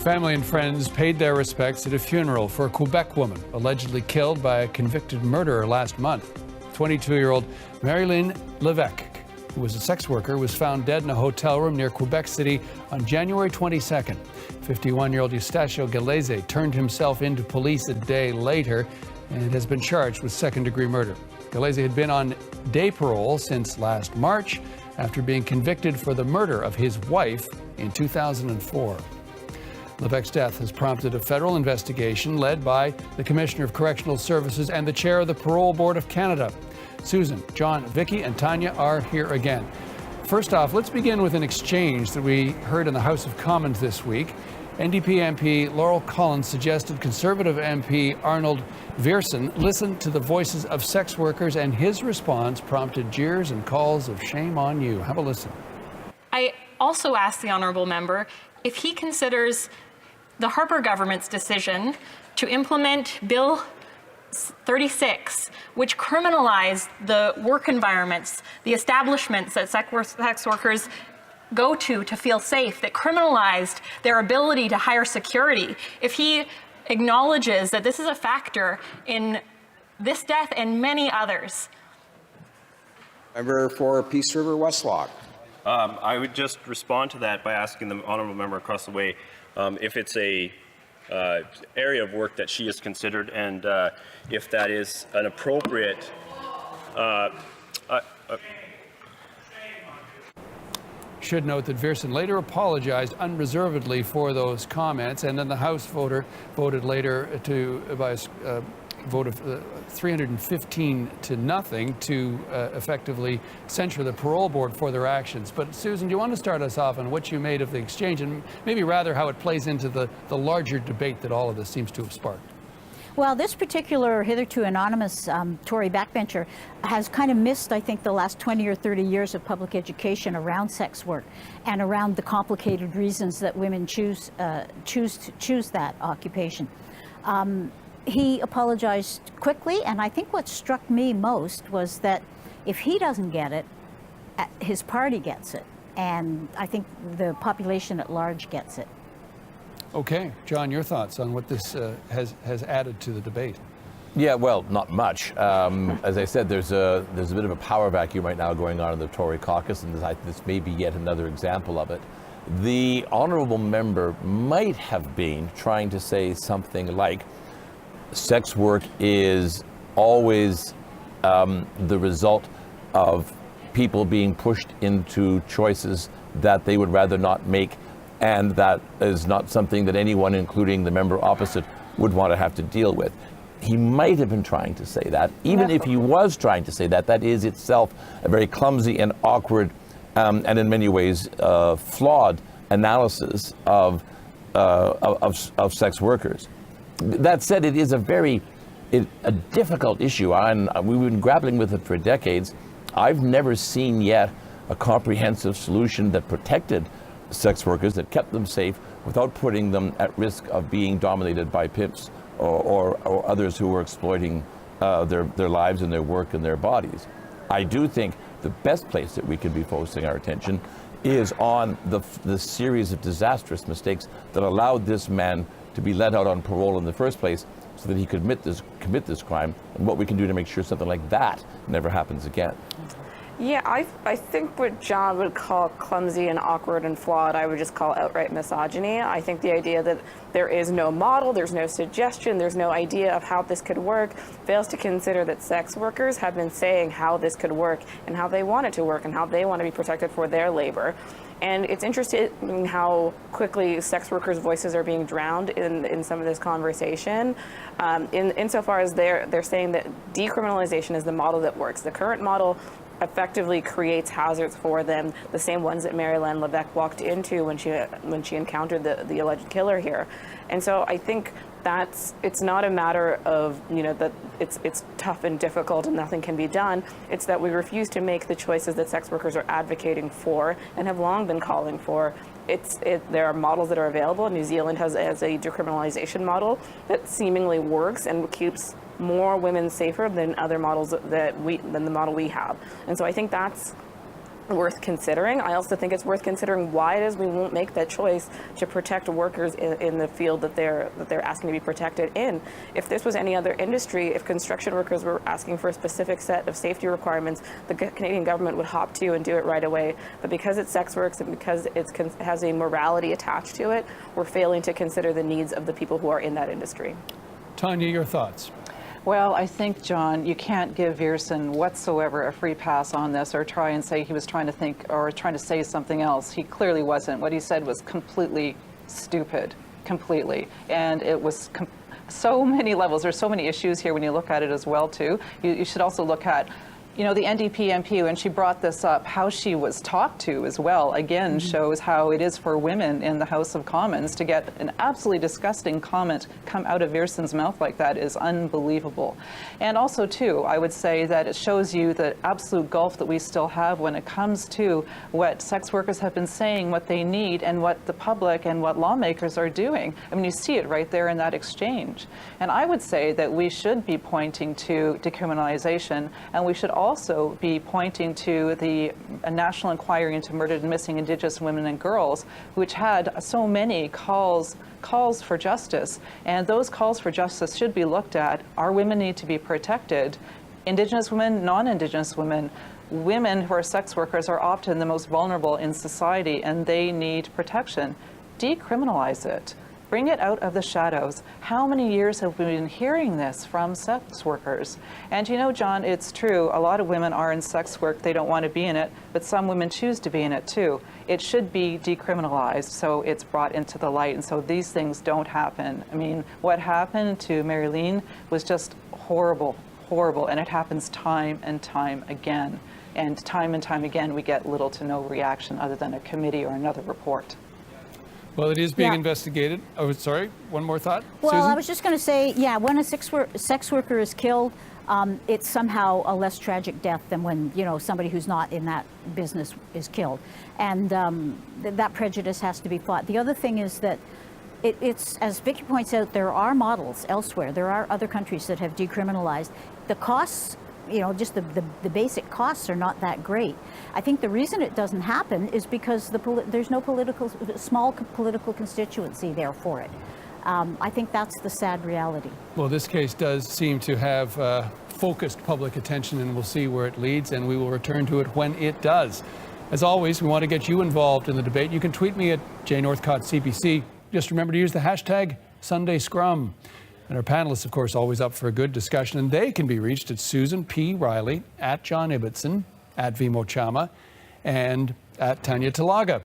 Family and friends paid their respects at a funeral for a Quebec woman allegedly killed by a convicted murderer last month. 22-year-old Marilyn Levesque, who was a sex worker, was found dead in a hotel room near Quebec City on January 22nd. 51-year-old Eustacio Galese turned himself into police a day later and has been charged with second-degree murder. Galese had been on day parole since last March after being convicted for the murder of his wife in 2004. Levesque's death has prompted a federal investigation led by the Commissioner of Correctional Services and the chair of the Parole Board of Canada. Susan, John, Vicky, and Tanya are here again. First off, let's begin with an exchange that we heard in the House of Commons this week. NDP MP Laurel Collins suggested Conservative MP Arnold Viersen listen to the voices of sex workers, and his response prompted jeers and calls of shame on you. Have a listen. I also asked the honourable member if he considers the Harper government's decision to implement Bill 36, which criminalized the work environments, the establishments that sex workers go to feel safe, that criminalized their ability to hire security, if he acknowledges that this is a factor in this death and many others. Member for Peace River Westlock. I would just respond to that by asking the honourable member across the way if it's a area of work that she has considered, and if that is an appropriate Should note that Viersen later apologized unreservedly for those comments, and then the House voted later by a vote of 315 to nothing to effectively censure the parole board for their actions. But Susan, do you want to start us off on what you made of the exchange, and maybe rather how it plays into the larger debate that all of this seems to have sparked? Well, this particular hitherto anonymous Tory backbencher has kind of missed, I think, the last 20 or 30 years of public education around sex work and around the complicated reasons that women choose that occupation. He apologized quickly, and I think what struck me most was that if he doesn't get it, his party gets it, and I think the population at large gets it. Okay, John, your thoughts on what this has added to the debate? Yeah, well, not much. As I said, there's a bit of a power vacuum right now going on in the Tory caucus, and this may be yet another example of it. The honourable member might have been trying to say something like, sex work is always the result of people being pushed into choices that they would rather not make, and that is not something that anyone, including the member opposite, would want to have to deal with. He might have been trying to say that. Even if he was trying to say that, that is itself a very clumsy and awkward and in many ways flawed analysis of sex workers. That said, it is a difficult issue, and we've been grappling with it for decades. I've never seen yet a comprehensive solution that protected sex workers, that kept them safe without putting them at risk of being dominated by pimps or others who are exploiting their lives and their work and their bodies. I do think the best place that we can be focusing our attention is on the series of disastrous mistakes that allowed this man to be let out on parole in the first place, so that he could commit this crime, and what we can do to make sure something like that never happens again. Yeah, I think what John would call clumsy and awkward and flawed, I would just call outright misogyny. I think the idea that there is no model, there's no suggestion, there's no idea of how this could work, fails to consider that sex workers have been saying how this could work and how they want it to work and how they want to be protected for their labor. And it's interesting how quickly sex workers' voices are being drowned in some of this conversation. Insofar as they're saying that decriminalization is the model that works. The current model effectively creates hazards for them, the same ones that Marilyn Levesque walked into when she encountered the alleged killer here. And so I think it's not a matter of, that it's tough and difficult and nothing can be done. It's that we refuse to make the choices that sex workers are advocating for and have long been calling for. There are models that are available. New Zealand has a decriminalization model that seemingly works and keeps more women safer than other models than the model we have. And so I think that's worth considering. I also think it's worth considering why it is we won't make that choice to protect workers in the field that they're asking to be protected in. If this was any other industry, if construction workers were asking for a specific set of safety requirements, the Canadian government would hop to and do it right away. But because it's sex work and because it has a morality attached to it, we're failing to consider the needs of the people who are in that industry. Tanya, your thoughts? Well, I think, John, you can't give Viersen whatsoever a free pass on this or try and say he was trying to think or trying to say something else. He clearly wasn't. What he said was completely stupid, completely. And it was so many levels. There's so many issues here when you look at it as well, too. You should also look at, you know, the NDP MP, when she brought this up, how she was talked to as well, again, shows how it is for women in the House of Commons to get an absolutely disgusting comment come out of Viersen's mouth like that is unbelievable. And also, too, I would say that it shows you the absolute gulf that we still have when it comes to what sex workers have been saying, what they need, and what the public and what lawmakers are doing. I mean, you see it right there in that exchange. And I would say that we should be pointing to decriminalization, and we should also be pointing to the National Inquiry into Murdered and Missing Indigenous Women and Girls, which had so many calls for justice. And those calls for justice should be looked at. Our women need to be protected. Indigenous women, non-Indigenous women, women who are sex workers are often the most vulnerable in society, and they need protection. Decriminalize it. Bring it out of the shadows. How many years have we been hearing this from sex workers? And you know, John, it's true. A lot of women are in sex work. They don't want to be in it, but some women choose to be in it too. It should be decriminalized so it's brought into the light and so these things don't happen. I mean, what happened to Marilyn was just horrible, horrible, and it happens time and time again. And time again, we get little to no reaction other than a committee or another report. Well, it is being investigated. Oh, sorry, one more thought? Well, Susan? I was just going to say, yeah, when a sex worker is killed, it's somehow a less tragic death than when, you know, somebody who's not in that business is killed. And that prejudice has to be fought. The other thing is that it's, as Vicky points out, there are models elsewhere. There are other countries that have decriminalized. The costs, you know, just the basic costs are not that great. I think the reason it doesn't happen is because there's no small political constituency there for it. I think that's the sad reality. Well, this case does seem to have focused public attention, and we'll see where it leads, and we will return to it when it does. As always, we want to get you involved in the debate. You can tweet me at jnorthcottcbc. Just remember to use the hashtag #SundayScrum. And our panelists, of course, always up for a good discussion, and they can be reached at Susan P. Riley, at John Ibbotson, at Vimo Chama, and at Tanya Talaga.